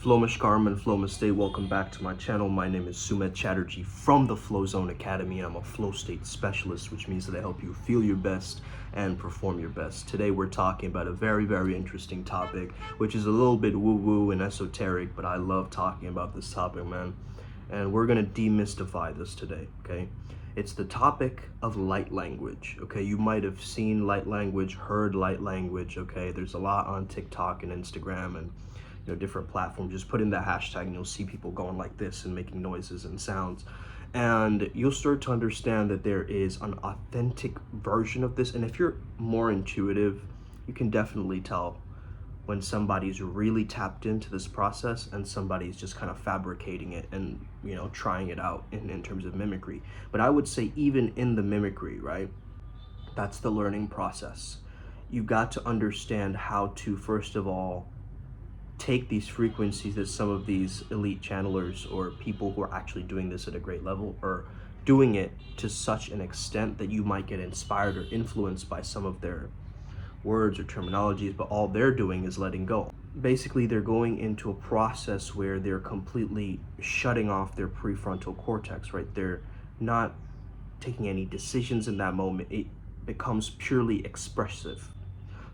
Flomashkaram and Flomastate, welcome back to my channel. My name is Sumedh Chatterjee from the Flow Zone Academy, and I'm a flow state specialist, which means that I help you feel your best and perform your best. Today we're talking about a very interesting topic, which is a little bit woo-woo and esoteric, but I love talking about this topic, man. And we're gonna demystify this today, okay? It's the topic of light language, okay? You might have seen light language, heard light language, okay? There's a lot on TikTok and Instagram and different platforms. Just put in the hashtag and you'll see people going like this and making noises and sounds. And you'll start to understand that there is an authentic version of this. And if you're more intuitive, you can definitely tell when somebody's really tapped into this process and somebody's just kind of fabricating it and trying it out in terms of mimicry. But I would say even in the mimicry, right, that's the learning process. You've got to understand how to, first of all, take these frequencies that some of these elite channelers or people who are actually doing this at a great level are doing it to such an extent that you might get inspired or influenced by some of their words or terminologies, but all they're doing is letting go. Basically, they're going into a process where they're completely shutting off their prefrontal cortex, right? They're not taking any decisions in that moment. It becomes purely expressive.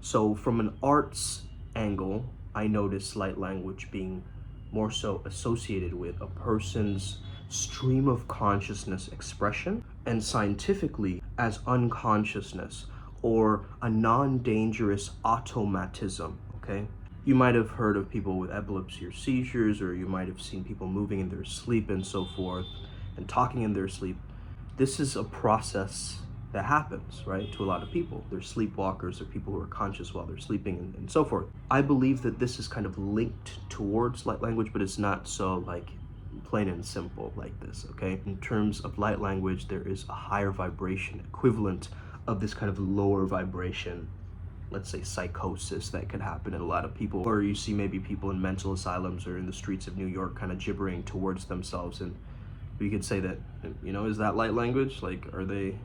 So from an arts angle, I notice light language being more so associated with a person's stream of consciousness expression, and scientifically as unconsciousness or a non-dangerous automatism, okay? You might have heard of people with epilepsy or seizures, or you might have seen people moving in their sleep and so forth, and talking in their sleep. This is a process that happens, right, to a lot of people. They're sleepwalkers or people who are conscious while they're sleeping and so forth. I believe that this is kind of linked towards light language, but it's not so like plain and simple like this, okay? In terms of light language, there is a higher vibration equivalent of this kind of lower vibration, let's say psychosis, that could happen in a lot of people. Or you see maybe people in mental asylums or in the streets of New York kind of gibbering towards themselves, and you could say that, is that light language? Like, are they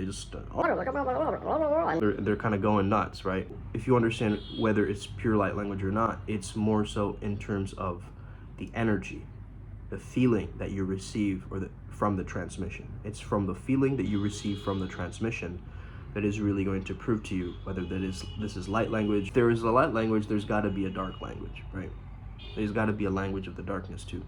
just they're kind of going nuts, right? If you understand whether it's pure light language or not, it's more so in terms of the energy, the feeling that you receive from the transmission. It's from the feeling that you receive from the transmission that is really going to prove to you whether this is light language. If there is a light language, there's got to be a dark language, right? There's got to be a language of the darkness too.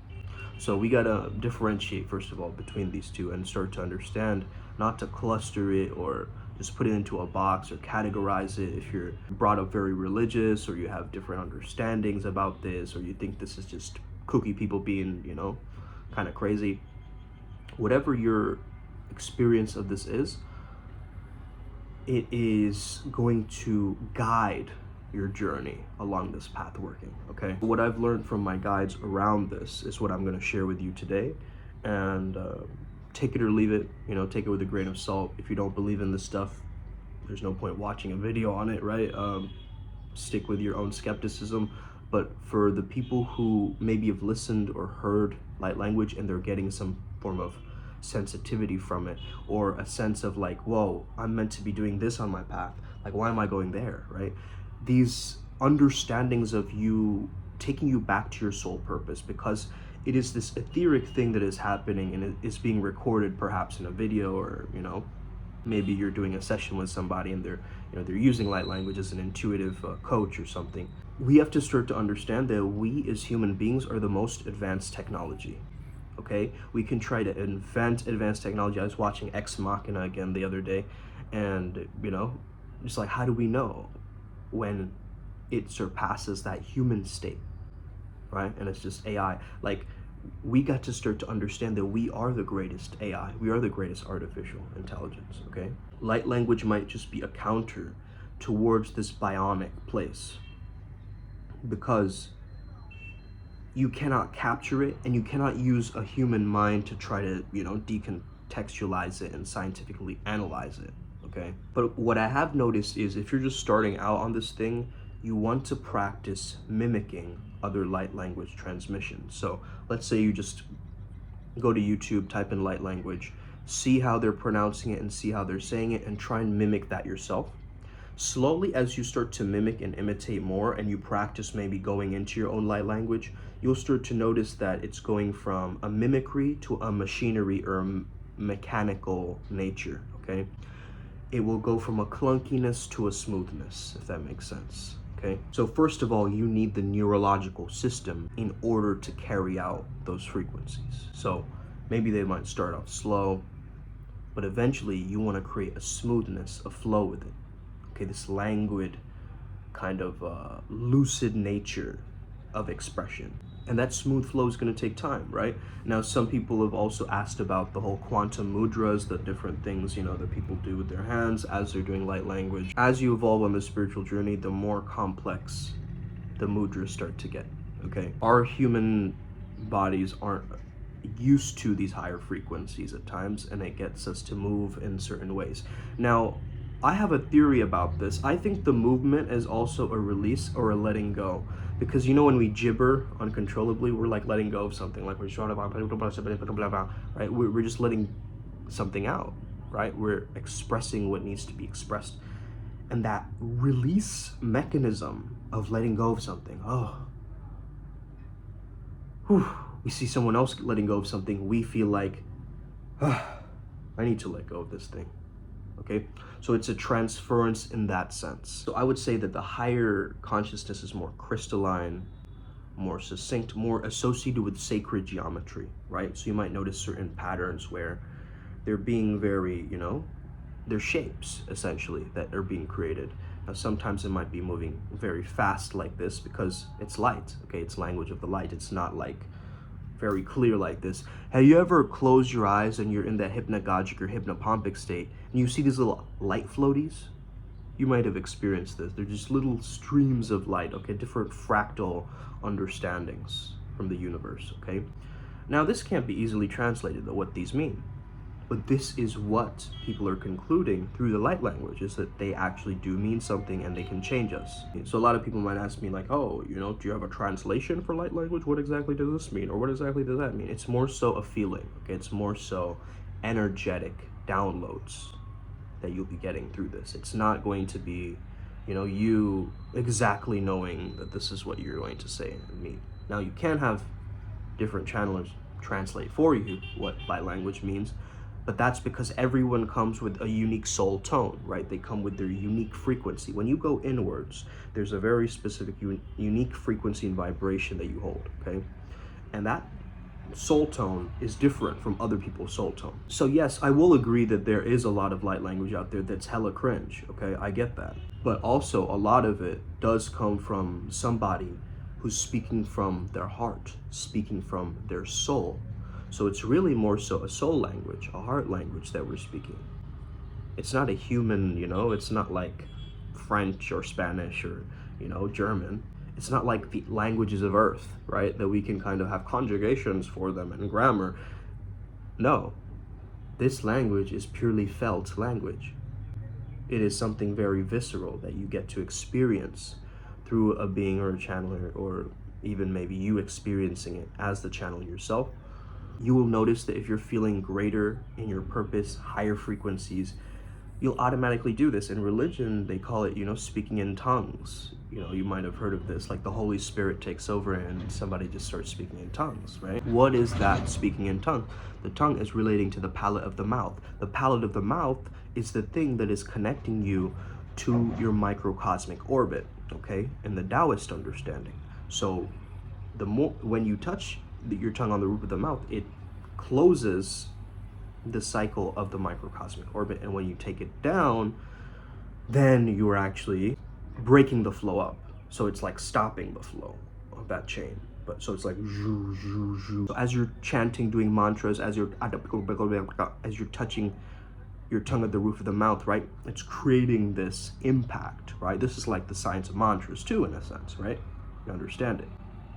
So we gotta differentiate, first of all, between these two and start to understand, not to cluster it or just put it into a box or categorize it. If you're brought up very religious or you have different understandings about this, or you think this is just kooky people being, kind of crazy, whatever your experience of this is, it is going to guide your journey along this path working, okay? What I've learned from my guides around this is what I'm going to share with you today, and take it or leave it, take it with a grain of salt. If you don't believe in this stuff, there's no point watching a video on it, right? Stick with your own skepticism. But for the people who maybe have listened or heard light language and they're getting some form of sensitivity from it, or a sense of like, whoa, I'm meant to be doing this on my path, like why am I going there, right? These understandings of you taking you back to your soul purpose, because it is this etheric thing that is happening and it is being recorded perhaps in a video, or maybe you're doing a session with somebody and they're using light language as an intuitive coach or something. We have to start to understand that we as human beings are the most advanced technology, okay? We can try to invent advanced technology. I was watching Ex Machina again the other day, and just like, how do we know when it surpasses that human state, right? And it's just AI. Like, we got to start to understand that we are the greatest AI. We are the greatest artificial intelligence, okay? Light language might just be a counter towards this bionic place, because you cannot capture it and you cannot use a human mind to try to, decontextualize it and scientifically analyze it. Okay. But what I have noticed is if you're just starting out on this thing, you want to practice mimicking other light language transmissions. So let's say you just go to YouTube, type in light language, see how they're pronouncing it and see how they're saying it, and try and mimic that yourself. Slowly, as you start to mimic and imitate more, and you practice maybe going into your own light language, you'll start to notice that it's going from a mimicry to a machinery or mechanical nature, okay? It will go from a clunkiness to a smoothness, if that makes sense, okay? So first of all, you need the neurological system in order to carry out those frequencies. So maybe they might start off slow, but eventually you want to create a smoothness, a flow with it. Okay, this languid kind of lucid nature of expression. And that smooth flow is going to take time, right? Now, some people have also asked about the whole quantum mudras, the different things, that people do with their hands as they're doing light language. As you evolve on the spiritual journey, the more complex the mudras start to get, okay? Our human bodies aren't used to these higher frequencies at times, and it gets us to move in certain ways. Now, I have a theory about this. I think the movement is also a release or a letting go. Because when we gibber uncontrollably, we're like letting go of something. Like we're right? We're just letting something out, right? We're expressing what needs to be expressed. And that release mechanism of letting go of something, we see someone else letting go of something, we feel like, I need to let go of this thing. Okay, so it's a transference in that sense. So I would say that the higher consciousness is more crystalline, more succinct, more associated with sacred geometry, right? So you might notice certain patterns where they're being very, they're shapes essentially that are being created. Now sometimes it might be moving very fast like this because it's light, okay? It's language of the light. It's not like very clear like this. Have you ever closed your eyes and you're in that hypnagogic or hypnopompic state and you see these little light floaties? You might have experienced this. They're just little streams of light, okay? Different fractal understandings from the universe, okay? Now this can't be easily translated, though, what these mean. But this is what people are concluding through the light language, is that they actually do mean something and they can change us. So a lot of people might ask me like, do you have a translation for light language? What exactly does this mean? Or what exactly does that mean? It's more so a feeling, okay? It's more so energetic downloads that you'll be getting through this. It's not going to be, you exactly knowing that this is what you're going to say and mean. Now you can have different channelers translate for you what light language means, but that's because everyone comes with a unique soul tone, right? They come with their unique frequency. When you go inwards, there's a very specific, unique frequency and vibration that you hold, okay? And that soul tone is different from other people's soul tone. So yes, I will agree that there is a lot of light language out there that's hella cringe, okay? I get that. But also a lot of it does come from somebody who's speaking from their heart, speaking from their soul. So it's really more so a soul language, a heart language that we're speaking. It's not a human, it's not like French or Spanish or, German. It's not like the languages of earth, right? That we can kind of have conjugations for them and grammar. No, this language is purely felt language. It is something very visceral that you get to experience through a being or a channeler, or even maybe you experiencing it as the channel yourself. You will notice that if you're feeling greater in your purpose, higher frequencies, you'll automatically do this. In religion, they call it, speaking in tongues. You might have heard of this, like the Holy Spirit takes over and somebody just starts speaking in tongues, right? What is that speaking in tongues? The tongue is relating to the palate of the mouth. The palate of the mouth is the thing that is connecting you to your microcosmic orbit, okay? In the Taoist understanding. So the more, when you touch your tongue on the roof of the mouth, it closes the cycle of the microcosmic orbit, and when you take it down, then you are actually breaking the flow up. So it's like stopping the flow of that chain. But so it's like zhoo, zhoo, zhoo. So as you're chanting, doing mantras, as you're touching your tongue at the roof of the mouth, right? It's creating this impact, right? This is like the science of mantras too, in a sense, right? You understand it.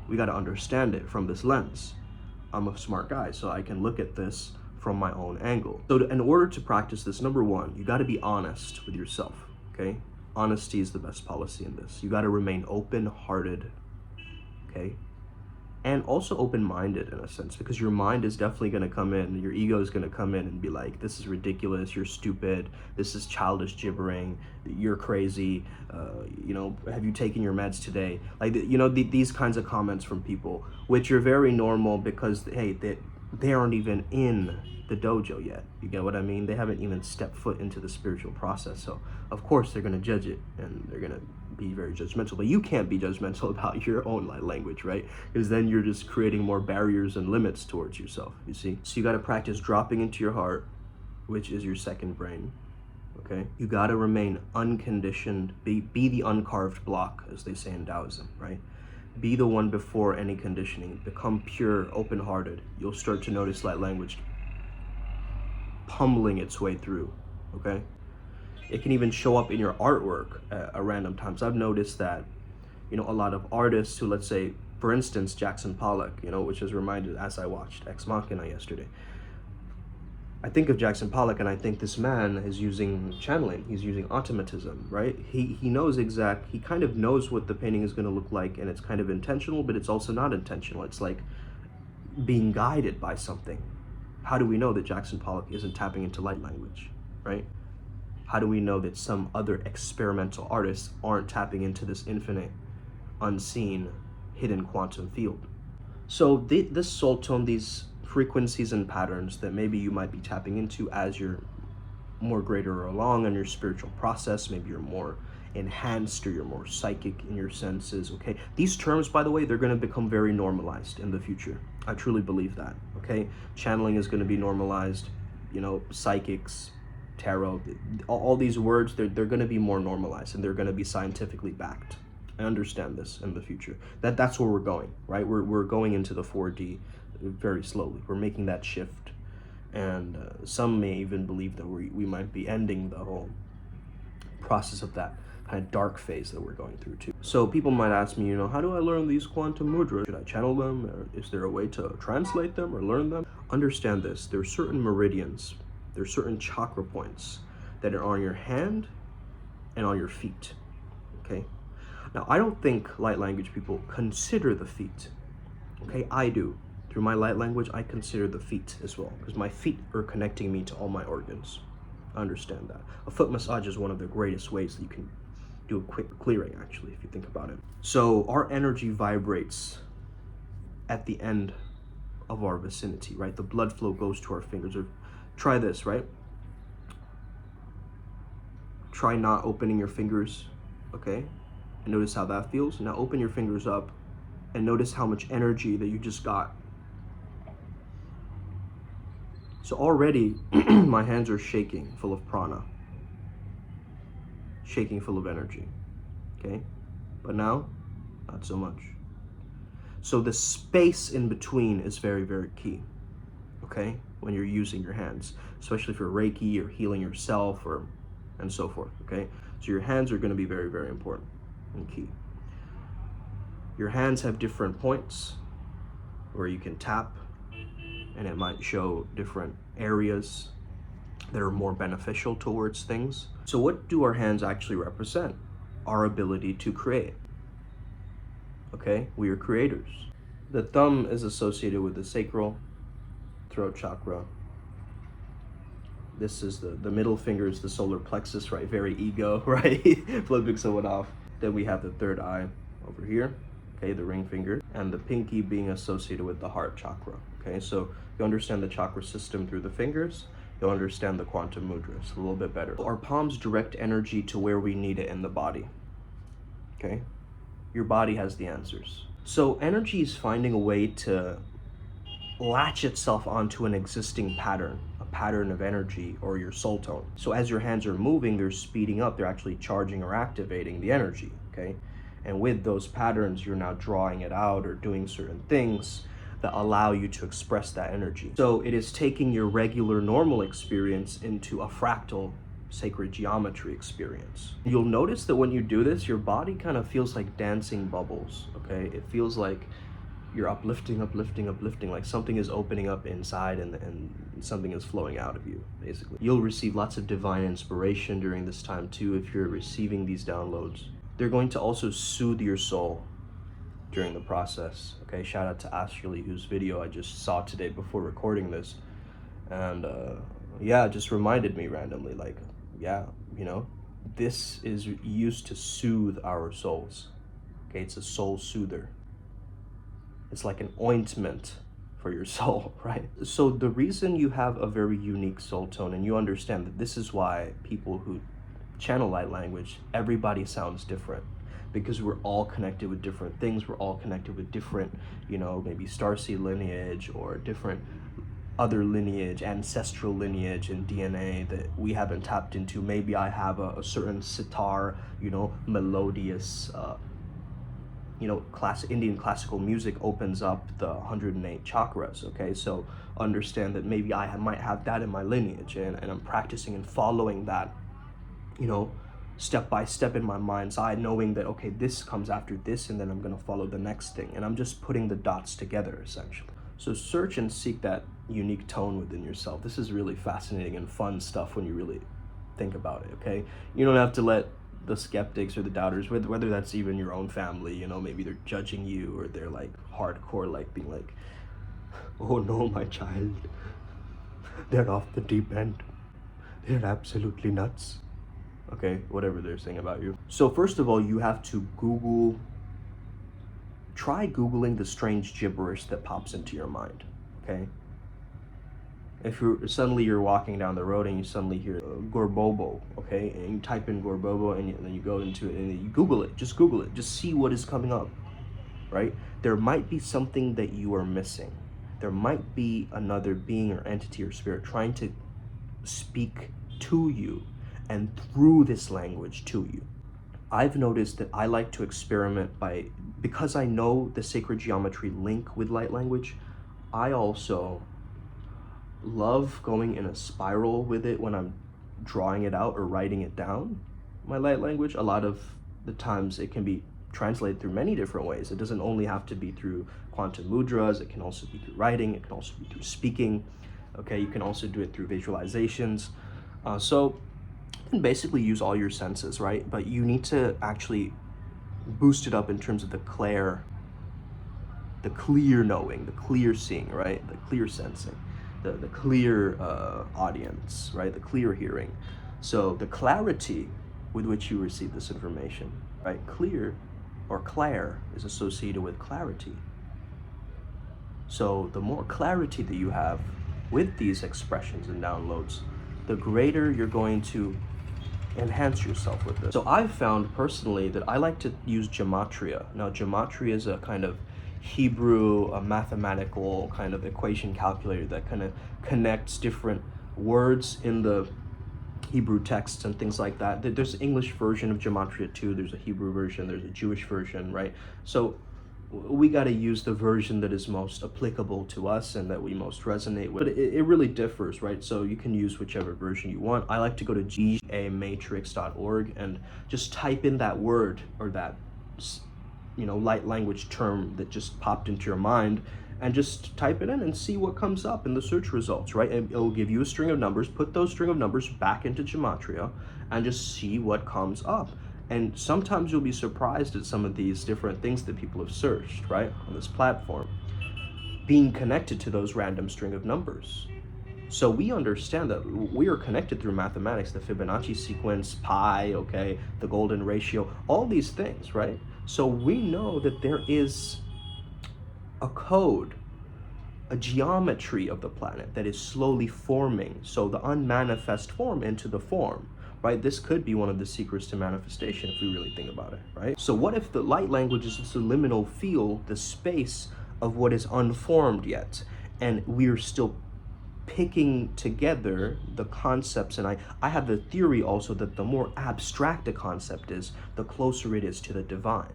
We got to understand it from this lens. I'm a smart guy, so I can look at this from my own angle. So in order to practice this, number one, you got to be honest with yourself, okay? Honesty is the best policy in this. You got to remain open-hearted, okay? and also open-minded in a sense, because your mind is definitely going to come in, your ego is going to come in and be like, this is ridiculous, you're stupid, this is childish gibbering, you're crazy, you know, have you taken your meds today? Like, you know, these kinds of comments from people, which are very normal because, hey, they aren't even in the dojo yet. You get what I mean? They haven't even stepped foot into the spiritual process. So of course they're going to judge it, and they're going to be very judgmental. But you can't be judgmental about your own light language, right? Because then you're just creating more barriers and limits towards yourself, you see? So you got to practice dropping into your heart, which is your second brain, okay? You got to remain unconditioned, be the uncarved block, as they say in Taoism, right? Be the one before any conditioning. Become pure, open-hearted. You'll start to notice light language pummeling its way through, okay? It can even show up in your artwork at random times. I've noticed that, you know, a lot of artists who, let's say, for instance, Jackson Pollock, you know, which is reminded as I watched Ex Machina yesterday. I think of Jackson Pollock and I think this man is using channeling, he's using automatism, right? He knows he kind of knows what the painting is going to look like, and it's kind of intentional, but it's also not intentional. It's like being guided by something. How do we know that Jackson Pollock isn't tapping into light language, right? How do we know that some other experimental artists aren't tapping into this infinite, unseen, hidden quantum field? So this soul tone, these frequencies and patterns that maybe you might be tapping into as you're more greater along in your spiritual process, maybe you're more enhanced or you're more psychic in your senses, okay? These terms, by the way, they're going to become very normalized in the future. I truly believe that, okay? Channeling is going to be normalized, you know, psychics, tarot, all these words, they're going to be more normalized, and they're going to be scientifically backed. I understand this in the future. That's where we're going, right? We're going into the 4D very slowly. We're making that shift, and some may even believe that we might be ending the whole process of that kind of dark phase that we're going through too. So people might ask me, you know, how do I learn these quantum mudras? Should I channel them? Or is there a way to translate them or learn them? Understand this, there are certain meridians, there are certain chakra points that are on your hand and on your feet, okay? Now, I don't think light language people consider the feet, okay? I do. Through my light language, I consider the feet as well, because my feet are connecting me to all my organs. I understand that. A foot massage is one of the greatest ways that you can do a quick clearing, actually, if you think about it. So our energy vibrates at the end of our vicinity, right? The blood flow goes to our fingers. Or try this, right? Try not opening your fingers, okay? And notice how that feels. Now open your fingers up and notice how much energy that you just got. So already my hands are shaking, full of prana, shaking, full of energy, okay? But now, not so much. So the space in between is very, very key, okay? When you're using your hands, especially for Reiki or healing yourself and so forth, okay? So your hands are gonna be very, very important and key. Your hands have different points where you can tap, and it might show different areas that are more beneficial towards things. So what do our hands actually represent? Our ability to create, okay? We are creators. The thumb is associated with the sacral throat chakra. This is the middle finger is the solar plexus, right? Very ego, right? Flipping someone off. Then we have the third eye over here, okay, the ring finger, and the pinky being associated with the heart chakra, okay? So you understand the chakra system through the fingers, you'll understand the quantum mudras a little bit better. Our palms direct energy to where we need it in the body, okay? Your body has the answers. So energy is finding a way to latch itself onto an existing pattern, a pattern of energy or your soul tone. So as your hands are moving, they're speeding up, they're actually charging or activating the energy, okay? And with those patterns, you're now drawing it out or doing certain things that allow you to express that energy. So it is taking your regular normal experience into a fractal sacred geometry experience. You'll notice that when you do this, your body kind of feels like dancing bubbles, okay? It feels like you're uplifting, like something is opening up inside and something is flowing out of you, basically. You'll receive lots of divine inspiration during this time too if you're receiving these downloads. They're going to also soothe your soul, during the process. Okay, shout out to Ashley, whose video I just saw today before recording this. And yeah, it just reminded me randomly, like, yeah, you know, this is used to soothe our souls. Okay, it's a soul soother. It's like an ointment for your soul, right? So the reason you have a very unique soul tone, and you understand that this is why people who channel light language, everybody sounds different, because we're all connected with different things. We're all connected with different, you know, maybe starseed lineage or different other lineage, ancestral lineage and DNA that we haven't tapped into. Maybe I have a certain sitar, you know, melodious, you know, Indian classical music opens up the 108 chakras, okay? So understand that maybe I might have that in my lineage, and I'm practicing and following that, you know, step by step in my mind's eye, knowing that, okay, this comes after this, and then I'm gonna follow the next thing. And I'm just putting the dots together, essentially. So search and seek that unique tone within yourself. This is really fascinating and fun stuff when you really think about it, okay? You don't have to let the skeptics or the doubters, whether that's even your own family, you know, maybe they're judging you, or they're like hardcore, like being like, oh no, my child, they're off the deep end, they're absolutely nuts, okay, whatever they're saying about you. So first of all, you have to try Googling the strange gibberish that pops into your mind, okay? If you're walking down the road and you suddenly hear Gorbobo, okay, and you type in Gorbobo, and then you go into it and you Google it, just see what is coming up, right? There might be something that you are missing. There might be another being or entity or spirit trying to speak to you and through this language to you. I've noticed that I like to experiment because I know the sacred geometry link with light language. I also love going in a spiral with it when I'm drawing it out or writing it down, my light language. A lot of the times it can be translated through many different ways. It doesn't only have to be through quantum mudras. It can also be through writing. It can also be through speaking. Okay, you can also do it through visualizations. So you can basically use all your senses, right? But you need to actually boost it up in terms of the clear knowing, the clear seeing, right? The clear sensing. The clear audience, right? The clear hearing. So the clarity with which you receive this information, right? Clear or clair is associated with clarity. So the more clarity that you have with these expressions and downloads, the greater you're going to enhance yourself with this. So I've found personally that I like to use gematria. Now gematria is a kind of Hebrew, a mathematical kind of equation calculator that kind of connects different words in the Hebrew texts and things like that. There's an English version of gematria too. There's a Hebrew version, there's a Jewish version, right? So we got to use the version that is most applicable to us and that we most resonate with. But it really differs, right? So you can use whichever version you want. I like to go to gamatrix.org and just type in that word or that, you know, light language term that just popped into your mind, and just type it in and see what comes up in the search results, right? And it'll give you a string of numbers. Put those string of numbers back into gematria and just see what comes up. And sometimes you'll be surprised at some of these different things that people have searched, right, on this platform, being connected to those random string of numbers. So we understand that we are connected through mathematics, the Fibonacci sequence, pi, okay, the golden ratio, all these things, right? So we know that there is a code, a geometry of the planet that is slowly forming. So the unmanifest form into the form, right? This could be one of the secrets to manifestation if we really think about it, right? So what if the light language is just a liminal field, the space of what is unformed yet, and we're still picking together the concepts? And I have the theory also that the more abstract a concept is, the closer it is to the divine,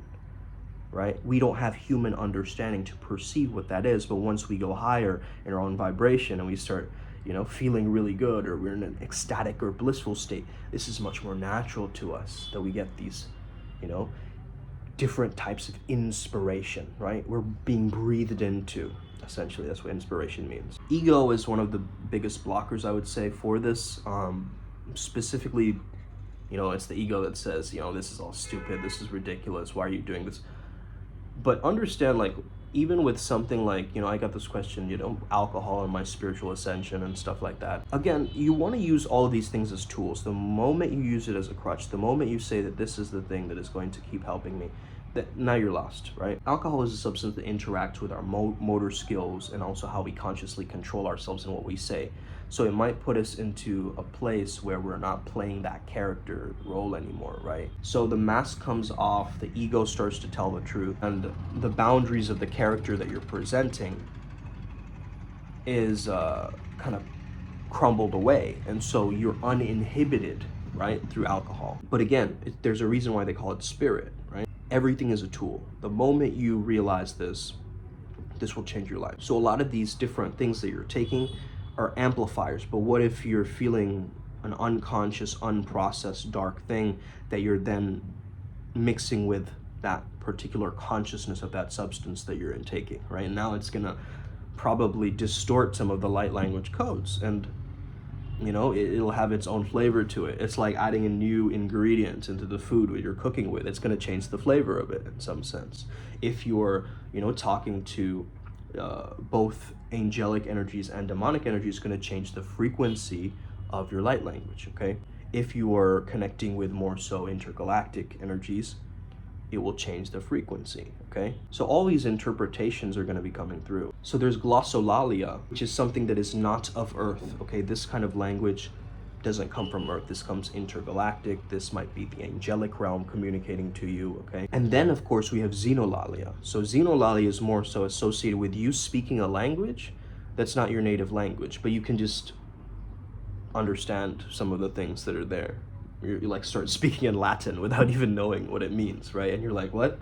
right? We don't have human understanding to perceive what that is, but once we go higher in our own vibration and we start, you know, feeling really good, or we're in an ecstatic or blissful state, this is much more natural to us that we get these, you know, different types of inspiration, right? We're being breathed into. Essentially, that's what inspiration means. Ego is one of the biggest blockers, I would say, for this. Specifically, you know, it's the ego that says, you know, this is all stupid, this is ridiculous, why are you doing this? But understand, like, even with something like, I got this question, alcohol and my spiritual ascension and stuff like that. Again, you want to use all of these things as tools. The moment you use it as a crutch, the moment you say that this is the thing that is going to keep helping me, that now you're lost, right? Alcohol is a substance that interacts with our motor skills and also how we consciously control ourselves and what we say. So it might put us into a place where we're not playing that character role anymore, right? So the mask comes off, the ego starts to tell the truth, and the boundaries of the character that you're presenting is kind of crumbled away. And so you're uninhibited, right, through alcohol. But again, there's a reason why they call it spirit, right? Everything is a tool. The moment you realize this will change your life. So a lot of these different things that you're taking are amplifiers, but what if you're feeling an unconscious, unprocessed dark thing that you're then mixing with that particular consciousness of that substance that you're intaking, right? And now it's gonna probably distort some of the light language codes, and it'll have its own flavor to it. It's like adding a new ingredient into the food that you're cooking with. It's going to change the flavor of it in some sense. If you're, talking to both angelic energies and demonic energies, it's going to change the frequency of your light language, okay? If you are connecting with more so intergalactic energies, it will change the frequency, okay? So all these interpretations are going to be coming through. So there's glossolalia, which is something that is not of Earth, okay? This kind of language doesn't come from Earth. This comes intergalactic. This might be the angelic realm communicating to you, okay? And then, of course, we have xenolalia. So xenolalia is more so associated with you speaking a language that's not your native language, but you can just understand some of the things that are there. You like start speaking in Latin without even knowing what it means, right? And you're like, what?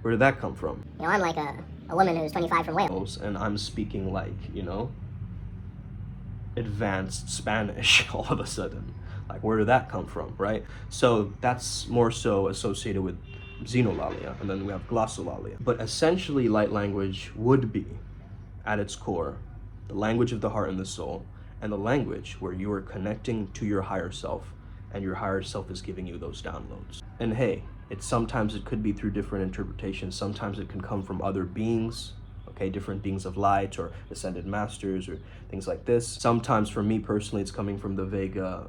Where did that come from? I'm like a woman who's 25 from Wales. And I'm speaking like, advanced Spanish all of a sudden. Like, where did that come from, right? So that's more so associated with xenolalia, and then we have glossolalia. But essentially, light language would be, at its core, the language of the heart and the soul, and the language where you are connecting to your higher self, and your higher self is giving you those downloads. And hey, sometimes it could be through different interpretations. Sometimes it can come from other beings, okay, different beings of light or ascended masters or things like this. Sometimes for me personally, it's coming from the Vega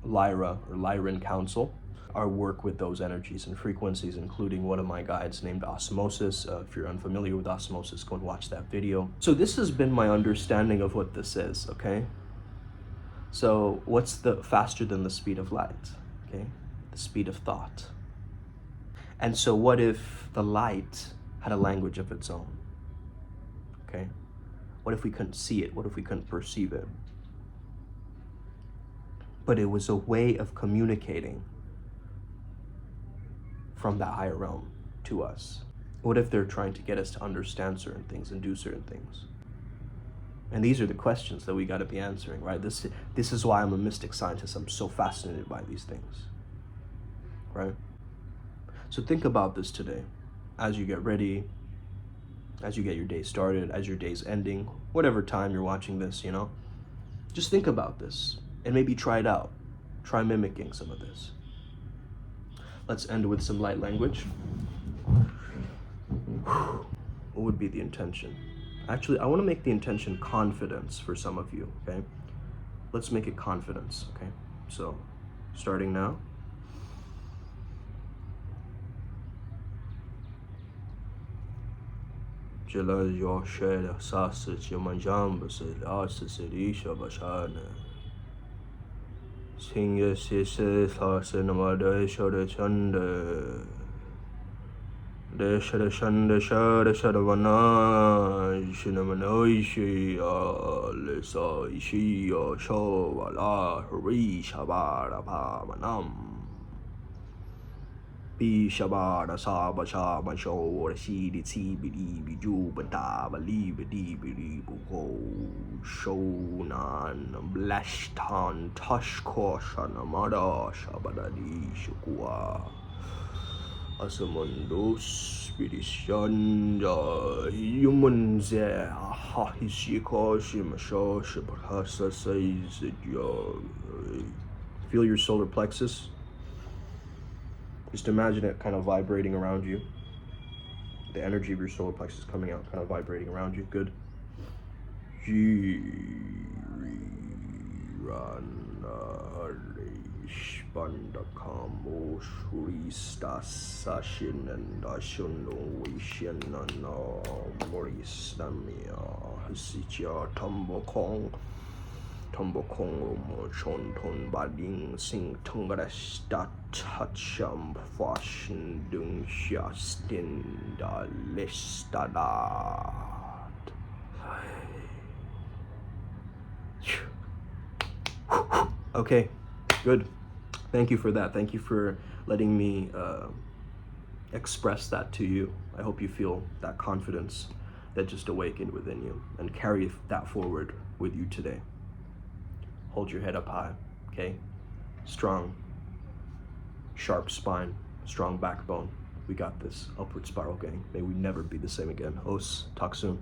Lyra or Lyran Council. Our work with those energies and frequencies, including one of my guides named Osmosis. If you're unfamiliar with Osmosis, go and watch that video. So this has been my understanding of what this is, okay? So what's the faster than the speed of light? Okay, the speed of thought. And so what if the light had a language of its own? Okay, what if we couldn't see it? What if we couldn't perceive it? But it was a way of communicating from that higher realm to us. What if they're trying to get us to understand certain things and do certain things? And these are the questions that we got to be answering, right? This is why I'm a mystic scientist. I'm so fascinated by these things, right? So think about this today as you get ready, as you get your day started, as your day's ending, whatever time you're watching this, just think about this and maybe try it out. Try mimicking some of this. Let's end with some light language. What would be the intention? Actually, I want to make the intention confidence for some of you, okay? Let's make it confidence, okay? So, starting now. Jala yo shela sasa chimanjamba se lasa serisha bashana. Singya sise sasa namada shara chanda. Deshara shanda shara sharavana shinamanoishi lisa ishi shovala hri shabara pamanam. Be shabara saba shaba show she di ti bidi biju bada bali bidi bidi buho shonan blashtan tush koshan amada shabadadi shukua. Asamundos Spirishanja humans Hishiko Shimasho Shibahasa says that feel your solar plexus. Just imagine it kind of vibrating around you. the energy of your solar plexus coming out, kind of vibrating around you. Good. Tombo Kongo mo chon ton bading sing tungaresta toucham fashion dung shastin da listada. Okay, good. Thank you for that. Thank you for letting me express that to you. I hope you feel that confidence that just awakened within you and carry that forward with you today. Hold your head up high, okay? Strong, sharp spine, strong backbone. We got this. Upward spiral gang. May we never be the same again. Os, talk soon.